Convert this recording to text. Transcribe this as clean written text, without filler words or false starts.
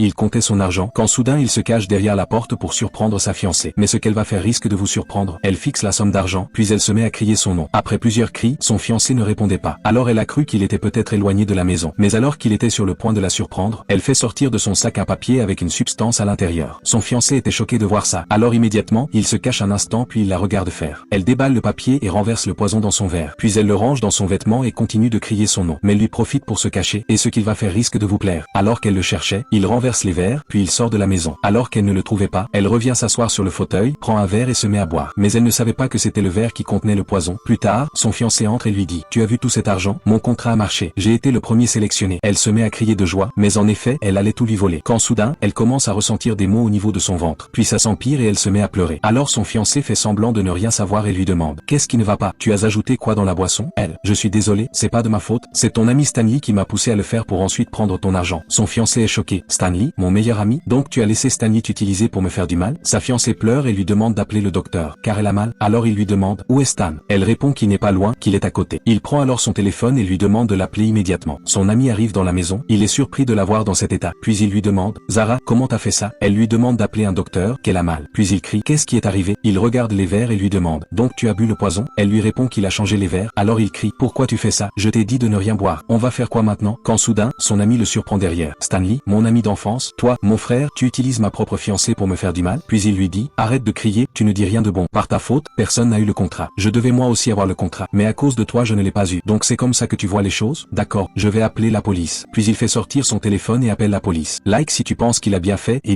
Il comptait son argent quand soudain il se cache derrière la porte pour surprendre sa fiancée. Mais ce qu'elle va faire risque de vous surprendre. Elle fixe la somme d'argent, puis elle se met à crier son nom. Après plusieurs cris, son fiancé ne répondait pas. Alors elle a cru qu'il était peut-être éloigné de la maison. Mais alors qu'il était sur le point de la surprendre, elle fait sortir de son sac un papier avec une substance à l'intérieur. Son fiancé était choqué de voir ça. Alors immédiatement, il se cache un instant puis il la regarde faire. Elle déballe le papier et renverse le poison dans son verre. Puis elle le range dans son vêtement et continue de crier son nom. Mais il lui profite pour se cacher et ce qu'il va faire risque de vous plaire. Alors qu'elle le cherchait, il renverse les verres, puis il sort de la maison. Alors qu'elle ne le trouvait pas, elle revient s'asseoir sur le fauteuil, prend un verre et se met à boire. Mais elle ne savait pas que c'était le verre qui contenait le poison. Plus tard, son fiancé entre et lui dit: tu as vu tout cet argent? Mon contrat a marché. J'ai été le premier sélectionné. Elle se met à crier de joie, mais en effet, elle allait tout lui voler. Quand soudain, elle commence à ressentir des maux au niveau de son ventre. Puis ça s'empire et elle se met à pleurer. Alors son fiancé fait semblant de ne rien savoir et lui demande: qu'est-ce qui ne va pas? Tu as ajouté quoi dans la boisson? Elle: je suis désolé, c'est pas de ma faute, c'est ton ami Stanley qui m'a poussé à le faire pour ensuite prendre ton argent. Son fiancé est choqué. Stanley, mon meilleur ami? Donc tu as laissé Stanley t'utiliser pour me faire du mal? Sa fiancée pleure et lui demande d'appeler le docteur, car elle a mal. Alors il lui demande: où est Stan? Elle répond qu'il n'est pas loin, qu'il est à côté. Il prend alors son téléphone et lui demande de l'appeler immédiatement. Son ami arrive dans la maison, il est surpris de la voir dans cet état. Puis il lui demande: Zara, comment t'as fait ça? Elle lui demande d'appeler un docteur, qu'elle a mal. Puis il crie: qu'est-ce qui est arrivé? Il regarde les verres et lui demande: donc tu as bu le poison? Elle lui répond qu'il a changé les verres. Alors il crie: pourquoi tu fais ça? Je t'ai dit de ne rien boire. On va faire quoi maintenant? Quand soudain, son ami le surprend derrière. Stanley, mon ami d'enfance, toi, mon frère, tu utilises ma propre fiancée pour me faire du mal? Puis il lui dit: arrête de crier, tu ne dis rien de bon. Par ta faute, personne n'a eu le contrat. Je devais moi aussi avoir le contrat. Mais à cause de toi je ne l'ai pas eu. Donc c'est comme ça que tu vois les choses? D'accord, je vais appeler la police. Puis il fait sortir son téléphone et appelle la police. Like si tu penses qu'il a bien fait et